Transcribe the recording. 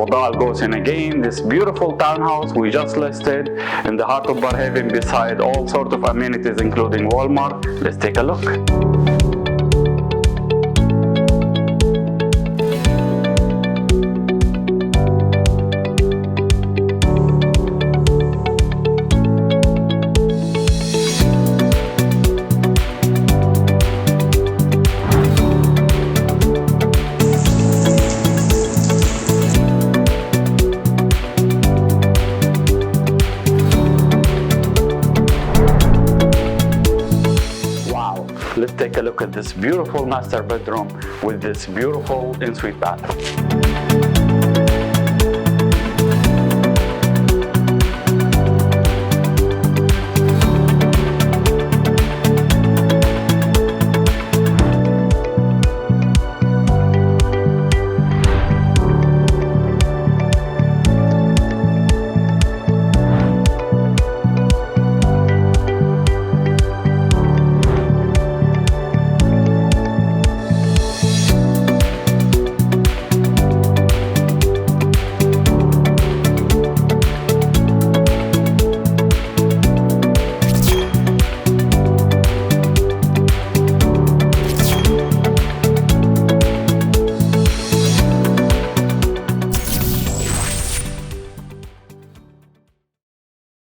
al-ghosen again, this beautiful townhouse we just listed in the heart of Barrhaven beside all sorts of amenities including Walmart. Let's take a look. Let's take a look at this beautiful master bedroom with this beautiful ensuite bath.